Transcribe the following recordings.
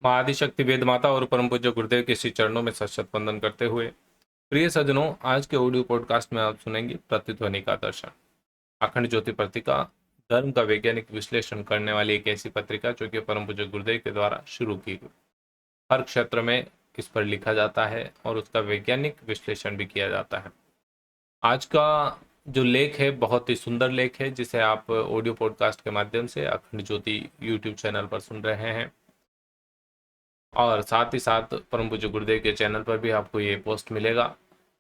माँ आदिशक्ति वेद माता और परम पूज्य गुरुदेव के श्री चरणों में सशत वंदन करते हुए, प्रिय सज्जनों, आज के ऑडियो पॉडकास्ट में आप सुनेंगे प्रतिध्वनि का दर्शन। अखंड ज्योति पत्रिका धर्म का वैज्ञानिक विश्लेषण करने वाली एक ऐसी पत्रिका जो कि परम पूज्य गुरुदेव के द्वारा शुरू की गई। हर क्षेत्र में इस पर लिखा जाता है और उसका वैज्ञानिक विश्लेषण भी किया जाता है। आज का जो लेख है बहुत ही सुंदर लेख है, जिसे आप ऑडियो पॉडकास्ट के माध्यम से अखंड ज्योति यूट्यूब चैनल पर सुन रहे हैं और साथ ही साथ परम पूज्य गुरुदेव के चैनल पर भी आपको ये पोस्ट मिलेगा,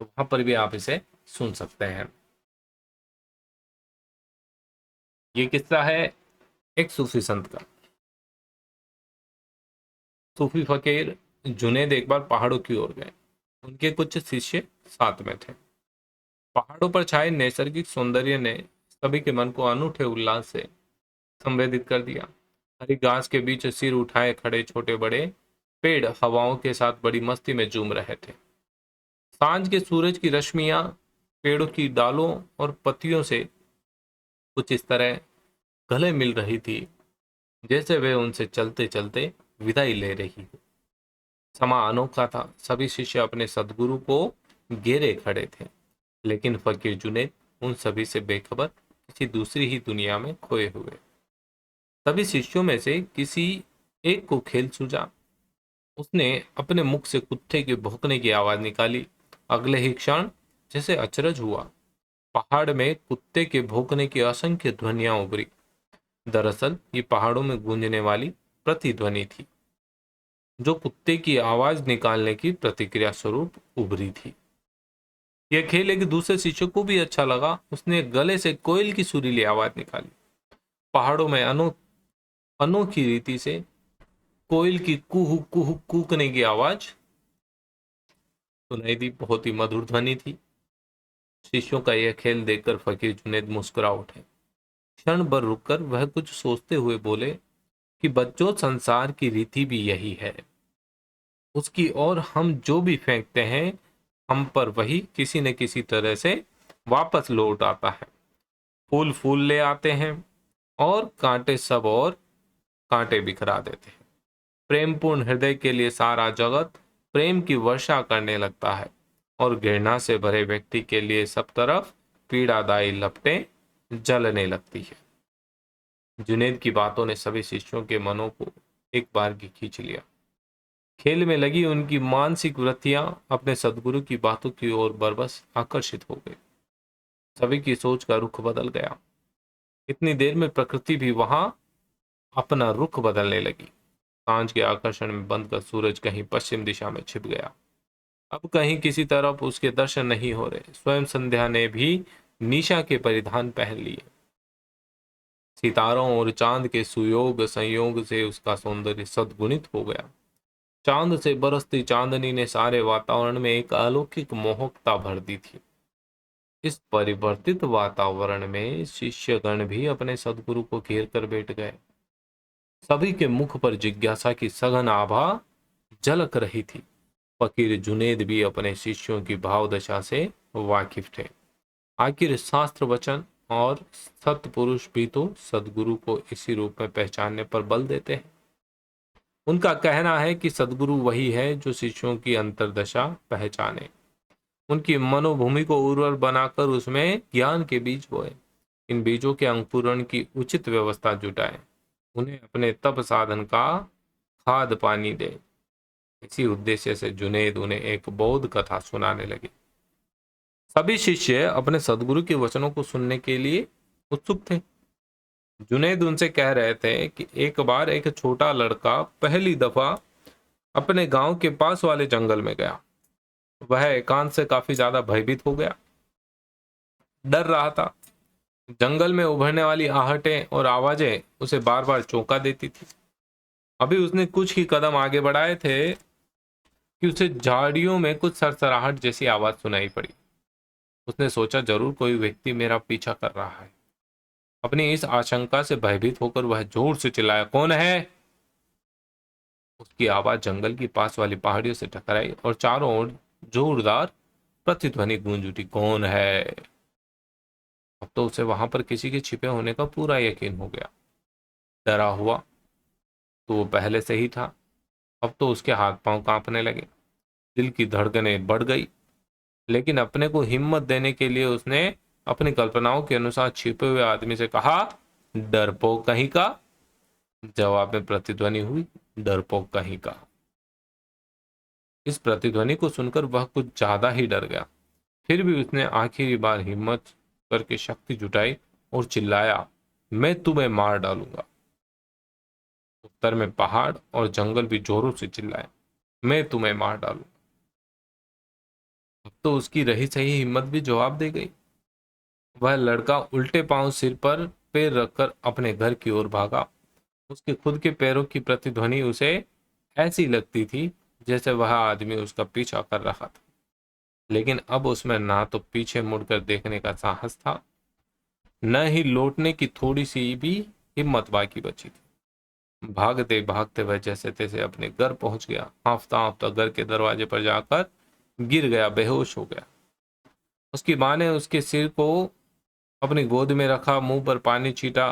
तो वहां पर भी आप इसे सुन सकते हैं। ये किस्सा है एक सूफी संत का। सूफी फकीर जुनेद एक बार पहाड़ों की ओर गए। उनके कुछ शिष्य साथ में थे। पहाड़ों पर छाए नैसर्गिक सौंदर्य ने सभी के मन को अनूठे उल्लास से संवेदित कर दिया। हरी घास के बीच सिर उठाए खड़े छोटे बड़े पेड़ हवाओं के साथ बड़ी मस्ती में झूम रहे थे। सांझ के सूरज की रश्मियां पेड़ों की डालों और पत्तियों से कुछ इस तरह गले मिल रही थी, जैसे वे उनसे चलते चलते विदाई ले रही हो। समा अनोखा था। सभी शिष्य अपने सदगुरु को घेरे खड़े थे, लेकिन फकीर जुनेद उन सभी से बेखबर किसी दूसरी ही दुनिया में खोए हुए। सभी शिष्यों में से किसी एक को खेल सूझा। उसने अपने मुख से कुत्ते के भौंकने की आवाज निकाली। अगले ही क्षण जैसे अचरज हुआ, पहाड़ में कुत्ते के भौंकने की असंख्य ध्वनियां उभरी। दरअसल ये पहाड़ों में गूंजने वाली प्रतिध्वनि थी, जो कुत्ते की आवाज निकालने की प्रतिक्रिया स्वरूप उभरी थी। यह खेल एक दूसरे शिष्य को भी अच्छा लगा। उसने गले से कोयल की सुरीली आवाज निकाली। पहाड़ों में अनोखी रीति से कोयल की कुहू कुहू कूकने की आवाज सुनाई दी। बहुत ही मधुर ध्वनि थी। शिष्यों का यह खेल देखकर फकीर जुनेद मुस्कुरा उठे। क्षण भर रुककर वह कुछ सोचते हुए बोले कि बच्चों, संसार की रीति भी यही है। उसकी ओर हम जो भी फेंकते हैं, हम पर वही किसी न किसी तरह से वापस लौट आता है। फूल फूल ले आते हैं और कांटे सब और कांटे बिखरा देते हैं। प्रेमपूर्ण हृदय के लिए सारा जगत प्रेम की वर्षा करने लगता है और घृणा से भरे व्यक्ति के लिए सब तरफ पीड़ादायी लपटें जलने लगती है। जुनेद की बातों ने सभी शिष्यों के मनों को एक बार की खींच लिया। खेल में लगी उनकी मानसिक वृत्तियां अपने सदगुरु की बातों की ओर बरबस आकर्षित हो गई। सभी की सोच का रुख बदल गया। इतनी देर में प्रकृति भी वहां अपना रुख बदलने लगी। सांझ के आकर्षण में बंद कर सूरज कहीं पश्चिम दिशा में छिप गया। अब कहीं किसी तरफ उसके दर्शन नहीं हो रहे। स्वयं संध्या ने भी निशा के परिधान पहन लिए। सितारों और चांद के सुयोग संयोग से उसका सौंदर्य सद्गुणित हो गया। चांद से बरसती चांदनी ने सारे वातावरण में एक अलौकिक मोहकता भर दी थी। इस परिवर्तित वातावरण में शिष्यगण भी अपने सदगुरु को घेर कर बैठ गए। सभी के मुख पर जिज्ञासा की सघन आभा झलक रही थी। फकीर जुनेद भी अपने शिष्यों की भाव दशा से वाकिफ थे। आखिर शास्त्र वचन और सत्पुरुष भी तो सदगुरु को इसी रूप में पहचानने पर बल देते हैं। उनका कहना है कि सदगुरु वही है जो शिष्यों की अंतर्दशा पहचाने, उनकी मनोभूमि को उर्वर बनाकर उसमें ज्ञान के बीज बोए, इन बीजों के अंकुरण की उचित व्यवस्था जुटाए, उन्हें अपने तप साधन का खाद पानी दे। इसी उद्देश्य से जुनेद उन्हें एक बौद्ध कथा सुनाने लगे। सभी शिष्य अपने सदगुरु के वचनों को सुनने के लिए उत्सुक थे। जुनेद उनसे कह रहे थे कि एक बार एक छोटा लड़का पहली दफा अपने गांव के पास वाले जंगल में गया। वह एकांत से काफी ज्यादा भयभीत हो गया, डर रहा था। जंगल में उभरने वाली आहटें और आवाजें उसे बार बार चौंका देती थी। अभी उसने कुछ ही कदम आगे बढ़ाए थे कि उसे झाड़ियों में कुछ सरसराहट जैसी आवाज सुनाई पड़ी। उसने सोचा, जरूर कोई व्यक्ति मेरा पीछा कर रहा है। अपनी इस आशंका से भयभीत होकर वह जोर से चिल्लाया, कौन है? उसकी आवाज जंगल की पास वाली पहाड़ियों से टकराई और चारों ओर जोरदार प्रतिध्वनि गूंज उठी, कौन है? अब तो उसे वहां पर किसी के छिपे होने का पूरा यकीन हो गया। डरा हुआ तो वो पहले से ही था। अब तो उसके हाथ पांव कांपने लगे, दिल की धड़कनें बढ़ गई, लेकिन अपने को हिम्मत देने के लिए उसने अपनी कल्पनाओं के अनुसार छिपे हुए आदमी से कहा, डरपोक कहीं का। जवाब में प्रतिध्वनि हुई, डरपोक कहीं का। इस प्रतिध्वनि को सुनकर वह कुछ ज्यादा ही डर गया। फिर भी उसने आखिरी बार हिम्मत करके शक्ति जुटाई और चिल्लाया, मैं तुम्हें मार डालूंगा। उत्तर में पहाड़ और जंगल भी जोरों से चिल्लाए, मैं तुम्हें मार डालूंगा। अब तो उसकी रही सही हिम्मत भी जवाब दे गई। वह लड़का उल्टे पांव सिर पर पैर रखकर अपने घर की ओर भागा। उसके खुद के पैरों की प्रतिध्वनि उसे ऐसी लगती थी जैसे वह आदमी उसका पीछा कर रहा था। लेकिन अब उसमें ना तो पीछे मुड़कर देखने का साहस था, न ही लौटने की थोड़ी सी भी हिम्मत बाकी बची थी। भागते भागते वह जैसे तैसे अपने घर पहुंच गया। हांफता हांफता घर के दरवाजे पर जाकर गिर गया, बेहोश हो गया। उसकी माँ ने उसके सिर को अपनी गोद में रखा, मुंह पर पानी छीटा,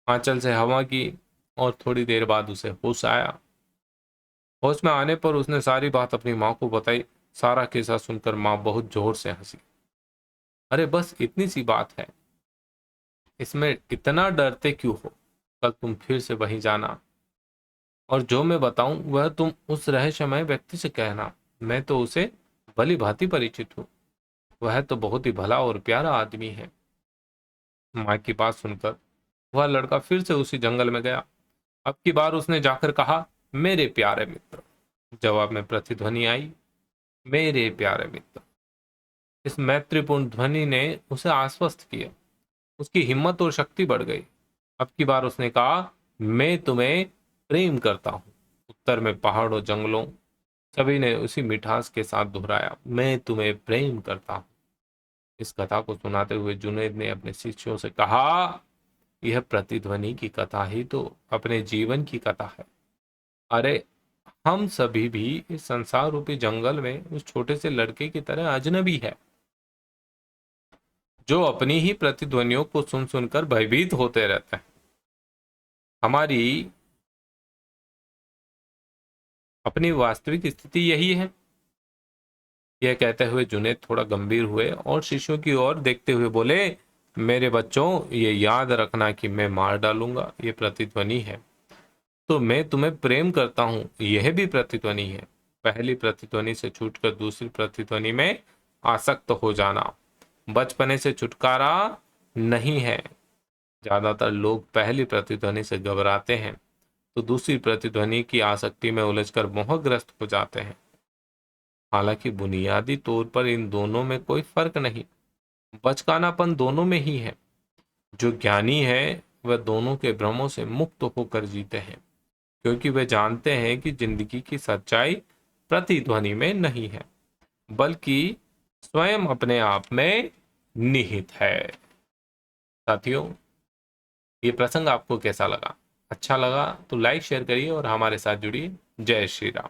आंचल से हवा की, और थोड़ी देर बाद उसे होश आया। होश में आने पर उसने सारी बात अपनी माँ को बताई। सारा किस्सा सुनकर माँ बहुत जोर से हंसी। अरे बस इतनी सी बात है, इसमें इतना डरते क्यों हो? कल तुम फिर से वहीं जाना, और जो मैं बताऊं वह तुम उस रहस्यमय व्यक्ति से कहना। मैं तो उसे भली भांति परिचित हूँ, वह तो बहुत ही भला और प्यारा आदमी है। माँ की बात सुनकर वह लड़का फिर से उसी जंगल में गया। अब की बार उसने जाकर कहा, मेरे प्यारे मित्र। जवाब में प्रतिध्वनि आई, मेरे प्यारे मित्र। इस मैत्रीपूर्ण ध्वनि ने उसे आश्वस्त किया। उसकी हिम्मत और शक्ति बढ़ गई। अब की बार उसने कहा, मैं तुम्हें प्रेम करता हूं। उत्तर में पहाड़ों जंगलों सभी ने उसी मिठास के साथ दोहराया, मैं तुम्हें प्रेम करता हूं। इस कथा को सुनाते हुए जुनैद ने अपने शिष्यों से कहा, यह प्रतिध्वनि की कथा ही तो अपने जीवन की कथा है। अरे हम सभी भी इस संसार रूपी जंगल में उस छोटे से लड़के की तरह अजनबी है, जो अपनी ही प्रतिध्वनियों को सुन सुनकर भयभीत होते रहते हैं। हमारी अपनी वास्तविक स्थिति यही है। यह कहते हुए जुनैद थोड़ा गंभीर हुए और शिष्यों की ओर देखते हुए बोले, मेरे बच्चों, ये याद रखना कि मैं मार डालूंगा ये प्रतिध्वनि है, तो मैं तुम्हें प्रेम करता हूं यह भी प्रतिध्वनि है। पहली प्रतिध्वनि से छूटकर दूसरी प्रतिध्वनि में आसक्त हो जाना बचपने से छुटकारा नहीं है। ज्यादातर लोग पहली प्रतिध्वनि से घबराते हैं तो दूसरी प्रतिध्वनि की आसक्ति में उलझकर मोहग्रस्त हो जाते हैं। हालांकि बुनियादी तौर पर इन दोनों में कोई फर्क नहीं, बचकानापन दोनों में ही है। जो ज्ञानी है वह दोनों के भ्रमों से मुक्त होकर जीते हैं, क्योंकि वे जानते हैं कि जिंदगी की सच्चाई प्रतिध्वनि में नहीं है, बल्कि स्वयं अपने आप में निहित है। साथियों, ये प्रसंग आपको कैसा लगा? अच्छा लगा तो लाइक शेयर करिए और हमारे साथ जुड़िए। जय श्री राम।